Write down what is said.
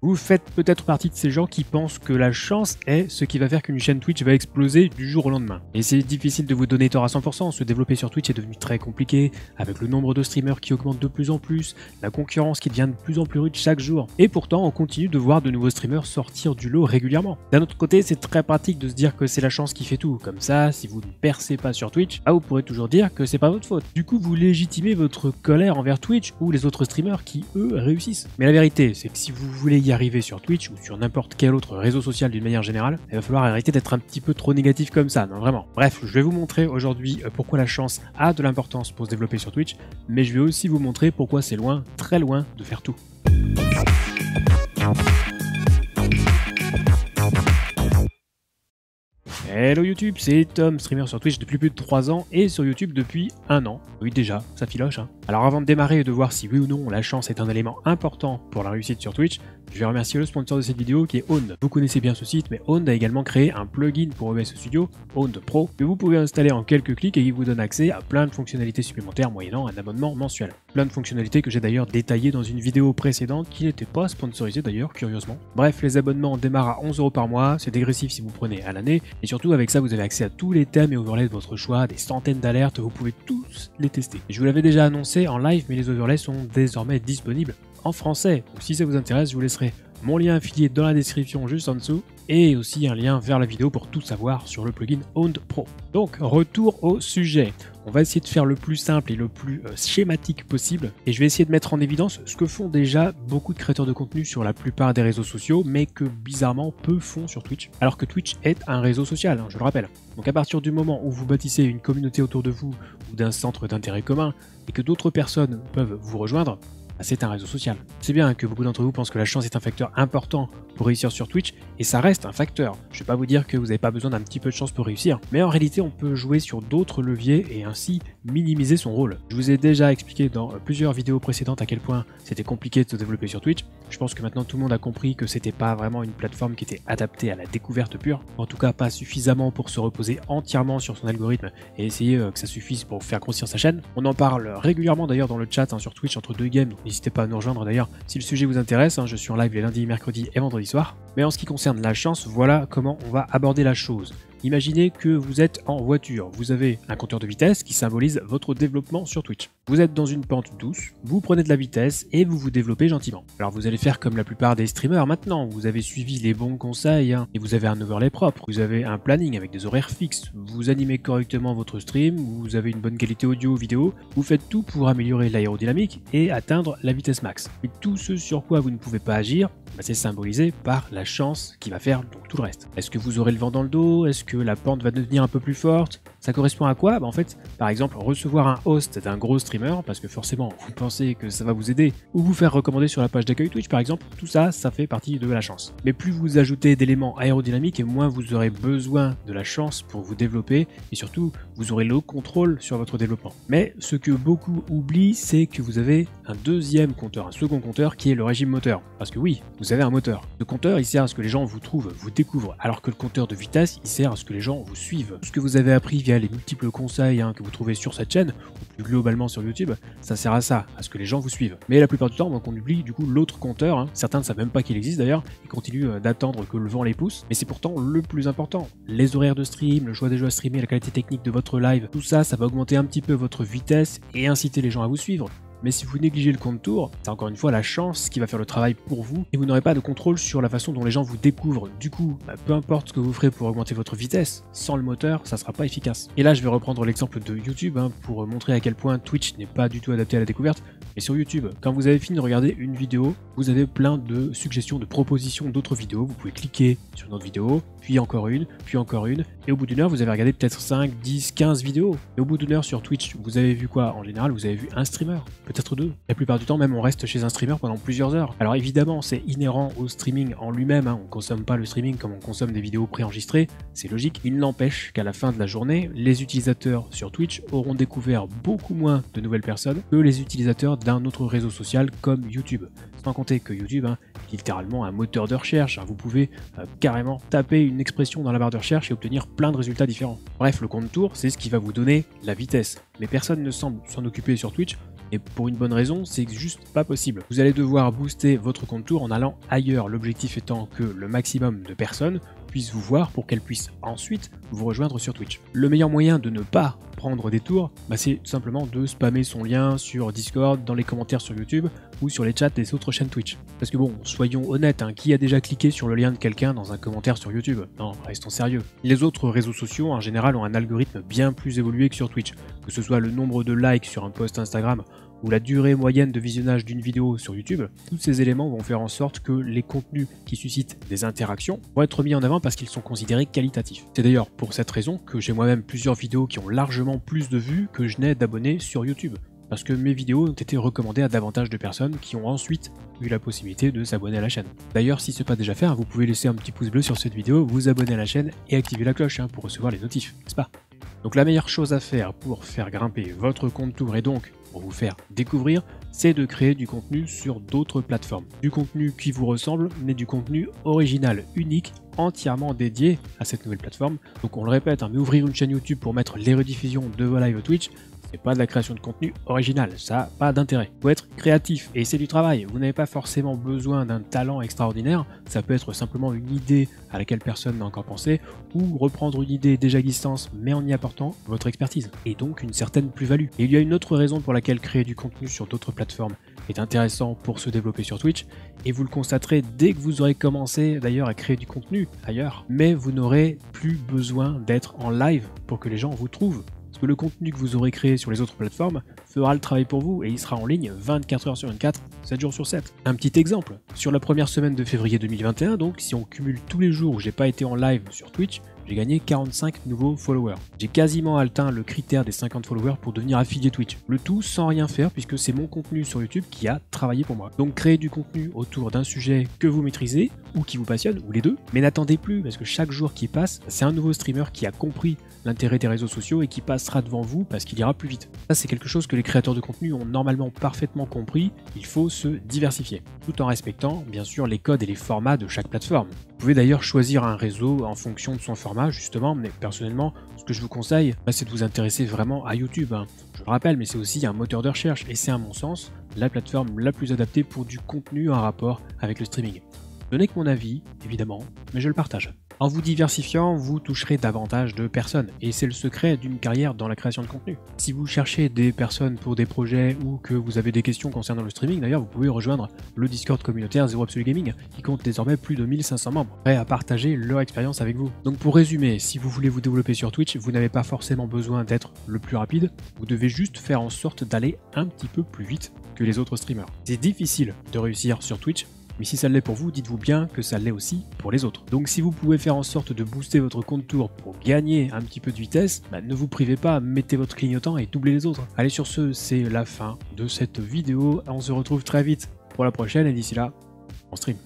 Vous faites peut-être partie de ces gens qui pensent que la chance est ce qui va faire qu'une chaîne Twitch va exploser du jour au lendemain. Et c'est difficile de vous donner tort à 100%, se développer sur Twitch est devenu très compliqué, avec le nombre de streamers qui augmente de plus en plus, la concurrence qui devient de plus en plus rude chaque jour. Et pourtant, on continue de voir de nouveaux streamers sortir du lot régulièrement. D'un autre côté, c'est très pratique de se dire que c'est la chance qui fait tout. Comme ça, si vous ne percez pas sur Twitch, vous pourrez toujours dire que c'est pas votre faute. Du coup, vous légitimez votre colère envers Twitch ou les autres streamers qui, eux, réussissent. Mais la vérité, c'est que si vous voulez y arriver sur Twitch ou sur n'importe quel autre réseau social d'une manière générale, il va falloir arrêter d'être un petit peu trop négatif comme ça, non vraiment. Bref, je vais vous montrer aujourd'hui pourquoi la chance a de l'importance pour se développer sur Twitch, mais je vais aussi vous montrer pourquoi c'est loin, très loin de faire tout. Hello YouTube, c'est Tom, streamer sur Twitch depuis plus de 3 ans et sur YouTube depuis 1 an. Oui déjà, ça filoche hein. Alors avant de démarrer et de voir si oui ou non la chance est un élément important pour la réussite sur Twitch, je vais remercier le sponsor de cette vidéo qui est Owned. Vous connaissez bien ce site, mais Owned a également créé un plugin pour OBS Studio, Owned Pro, que vous pouvez installer en quelques clics et qui vous donne accès à plein de fonctionnalités supplémentaires moyennant un abonnement mensuel. Plein de fonctionnalités que j'ai d'ailleurs détaillées dans une vidéo précédente qui n'était pas sponsorisée d'ailleurs, curieusement. Bref, les abonnements démarrent à 11 € par mois, c'est dégressif si vous prenez à l'année, et surtout avec ça vous avez accès à tous les thèmes et overlays de votre choix, des centaines d'alertes, vous pouvez tous les tester. Je vous l'avais déjà annoncé en live, mais les overlays sont désormais disponibles en français, donc si ça vous intéresse, je vous laisserai mon lien affilié dans la description juste en dessous, et aussi un lien vers la vidéo pour tout savoir sur le plugin Owned Pro. Donc, retour au sujet. On va essayer de faire le plus simple et le plus schématique possible, et je vais essayer de mettre en évidence ce que font déjà beaucoup de créateurs de contenu sur la plupart des réseaux sociaux, mais que bizarrement peu font sur Twitch, alors que Twitch est un réseau social, hein, je le rappelle. Donc à partir du moment où vous bâtissez une communauté autour de vous, ou d'un centre d'intérêt commun, et que d'autres personnes peuvent vous rejoindre, c'est un réseau social. C'est bien que beaucoup d'entre vous pensent que la chance est un facteur important pour réussir sur Twitch, et ça reste un facteur. Je vais pas vous dire que vous n'avez pas besoin d'un petit peu de chance pour réussir, mais en réalité on peut jouer sur d'autres leviers et ainsi minimiser son rôle. Je vous ai déjà expliqué dans plusieurs vidéos précédentes à quel point c'était compliqué de se développer sur Twitch. Je pense que maintenant tout le monde a compris que c'était pas vraiment une plateforme qui était adaptée à la découverte pure, en tout cas pas suffisamment pour se reposer entièrement sur son algorithme et essayer que ça suffise pour faire grossir sa chaîne. On en parle régulièrement d'ailleurs dans le chat sur Twitch entre deux games, n'hésitez pas à nous rejoindre d'ailleurs si le sujet vous intéresse, je suis en live les lundis, mercredis et vendredis soir. Mais en ce qui concerne la chance, voilà comment on va aborder la chose. Imaginez que vous êtes en voiture, vous avez un compteur de vitesse qui symbolise votre développement sur Twitch. Vous êtes dans une pente douce, vous prenez de la vitesse et vous vous développez gentiment. Alors vous allez faire comme la plupart des streamers maintenant, vous avez suivi les bons conseils et vous avez un overlay propre, vous avez un planning avec des horaires fixes, vous animez correctement votre stream, vous avez une bonne qualité audio vidéo, vous faites tout pour améliorer l'aérodynamique et atteindre la vitesse max. Mais tout ce sur quoi vous ne pouvez pas agir, c'est symbolisé par la chance qui va faire donc tout le reste. Est-ce que vous aurez le vent dans le dos? Est-ce que la pente va devenir un peu plus forte? Ça correspond à quoi? En fait, par exemple, recevoir un host d'un gros streamer, parce que forcément, vous pensez que ça va vous aider, ou vous faire recommander sur la page d'accueil Twitch, par exemple, tout ça, ça fait partie de la chance. Mais plus vous ajoutez d'éléments aérodynamiques, et moins vous aurez besoin de la chance pour vous développer, et surtout, vous aurez le contrôle sur votre développement. Mais ce que beaucoup oublient, c'est que vous avez un deuxième compteur, un second compteur, qui est le régime moteur. Parce que oui, vous avez un moteur. Le compteur, il sert à ce que les gens vous trouvent, vous découvrent, alors que le compteur de vitesse, il sert à ce que les gens vous suivent. Ce que vous avez appris via les multiples conseils que vous trouvez sur cette chaîne, ou plus globalement sur YouTube, ça sert à ça, à ce que les gens vous suivent. Mais la plupart du temps, donc on oublie du coup l'autre compteur, certains ne savent même pas qu'il existe d'ailleurs, ils continuent d'attendre que le vent les pousse, mais c'est pourtant le plus important. Les horaires de stream, le choix des jeux à streamer, la qualité technique de votre live, tout ça, ça va augmenter un petit peu votre vitesse et inciter les gens à vous suivre. Mais si vous négligez le contour, c'est encore une fois la chance qui va faire le travail pour vous et vous n'aurez pas de contrôle sur la façon dont les gens vous découvrent. Du coup, peu importe ce que vous ferez pour augmenter votre vitesse, sans le moteur, ça sera pas efficace. Et là, je vais reprendre l'exemple de YouTube pour montrer à quel point Twitch n'est pas du tout adapté à la découverte. Mais sur YouTube, quand vous avez fini de regarder une vidéo, vous avez plein de suggestions, de propositions d'autres vidéos. Vous pouvez cliquer sur une autre vidéo, puis encore une, et au bout d'une heure, vous avez regardé peut-être 5, 10, 15 vidéos. Et au bout d'une heure sur Twitch, vous avez vu quoi? En général, vous avez vu un streamer, peut-être deux. La plupart du temps, même, on reste chez un streamer pendant plusieurs heures. Alors évidemment, c'est inhérent au streaming en lui-même, on consomme pas le streaming comme on consomme des vidéos préenregistrées, c'est logique. Il n'empêche qu'à la fin de la journée, les utilisateurs sur Twitch auront découvert beaucoup moins de nouvelles personnes que les utilisateurs d'un autre réseau social comme YouTube. Sans compter que YouTube est littéralement un moteur de recherche. Vous pouvez carrément taper une expression dans la barre de recherche et obtenir plein de résultats différents. Bref, le compte tour, c'est ce qui va vous donner la vitesse. Mais personne ne semble s'en occuper sur Twitch. Et pour une bonne raison, c'est juste pas possible. Vous allez devoir booster votre compte tour en allant ailleurs, l'objectif étant que le maximum de personnes puissent vous voir pour qu'elles puissent ensuite vous rejoindre sur Twitch. Le meilleur moyen de ne pas prendre des tours, c'est tout simplement de spammer son lien sur Discord, dans les commentaires sur YouTube ou sur les chats des autres chaînes Twitch. Parce que bon, soyons honnêtes, qui a déjà cliqué sur le lien de quelqu'un dans un commentaire sur YouTube? Non, restons sérieux. Les autres réseaux sociaux en général ont un algorithme bien plus évolué que sur Twitch, que ce soit le nombre de likes sur un post Instagram ou la durée moyenne de visionnage d'une vidéo sur YouTube, tous ces éléments vont faire en sorte que les contenus qui suscitent des interactions vont être mis en avant parce qu'ils sont considérés qualitatifs. C'est d'ailleurs pour cette raison que j'ai moi-même plusieurs vidéos qui ont largement plus de vues que je n'ai d'abonnés sur YouTube, parce que mes vidéos ont été recommandées à davantage de personnes qui ont ensuite eu la possibilité de s'abonner à la chaîne. D'ailleurs, si ce n'est pas déjà fait, vous pouvez laisser un petit pouce bleu sur cette vidéo, vous abonner à la chaîne et activer la cloche pour recevoir les notifs, n'est-ce pas? Donc la meilleure chose à faire pour faire grimper votre compte tour et donc pour vous faire découvrir, c'est de créer du contenu sur d'autres plateformes. Du contenu qui vous ressemble, mais du contenu original, unique, entièrement dédié à cette nouvelle plateforme. Donc on le répète, mais ouvrir une chaîne YouTube pour mettre les rediffusions de vos lives Twitch, c'est pas de la création de contenu original, ça n'a pas d'intérêt. Il faut être créatif et c'est du travail. Vous n'avez pas forcément besoin d'un talent extraordinaire, ça peut être simplement une idée à laquelle personne n'a encore pensé ou reprendre une idée déjà existante mais en y apportant votre expertise et donc une certaine plus-value. Et il y a une autre raison pour laquelle créer du contenu sur d'autres plateformes est intéressant pour se développer sur Twitch et vous le constaterez dès que vous aurez commencé d'ailleurs à créer du contenu ailleurs, mais vous n'aurez plus besoin d'être en live pour que les gens vous trouvent. Que le contenu que vous aurez créé sur les autres plateformes fera le travail pour vous et il sera en ligne 24 heures sur 24, 7 jours sur 7. Un petit exemple, sur la première semaine de février 2021, donc si on cumule tous les jours où j'ai pas été en live sur Twitch, j'ai gagné 45 nouveaux followers. J'ai quasiment atteint le critère des 50 followers pour devenir affilié Twitch. Le tout sans rien faire puisque c'est mon contenu sur YouTube qui a travaillé pour moi. Donc créez du contenu autour d'un sujet que vous maîtrisez ou qui vous passionne, ou les deux. Mais n'attendez plus parce que chaque jour qui passe, c'est un nouveau streamer qui a compris l'intérêt des réseaux sociaux et qui passera devant vous parce qu'il ira plus vite. Ça c'est quelque chose que les créateurs de contenu ont normalement parfaitement compris, il faut se diversifier, tout en respectant bien sûr les codes et les formats de chaque plateforme. Vous pouvez d'ailleurs choisir un réseau en fonction de son format justement, mais personnellement ce que je vous conseille c'est de vous intéresser vraiment à YouTube. Je le rappelle, mais c'est aussi un moteur de recherche et c'est à mon sens la plateforme la plus adaptée pour du contenu en rapport avec le streaming. Ce n'est que mon avis, évidemment, mais je le partage. En vous diversifiant, vous toucherez davantage de personnes, et c'est le secret d'une carrière dans la création de contenu. Si vous cherchez des personnes pour des projets ou que vous avez des questions concernant le streaming, d'ailleurs, vous pouvez rejoindre le Discord communautaire Zero Absolute Gaming, qui compte désormais plus de 1500 membres, prêts à partager leur expérience avec vous. Donc pour résumer, si vous voulez vous développer sur Twitch, vous n'avez pas forcément besoin d'être le plus rapide, vous devez juste faire en sorte d'aller un petit peu plus vite que les autres streamers. C'est difficile de réussir sur Twitch, mais si ça l'est pour vous, dites-vous bien que ça l'est aussi pour les autres. Donc si vous pouvez faire en sorte de booster votre compte tour pour gagner un petit peu de vitesse, ne vous privez pas, mettez votre clignotant et doublez les autres. Allez, sur ce, c'est la fin de cette vidéo. On se retrouve très vite pour la prochaine et d'ici là, on stream.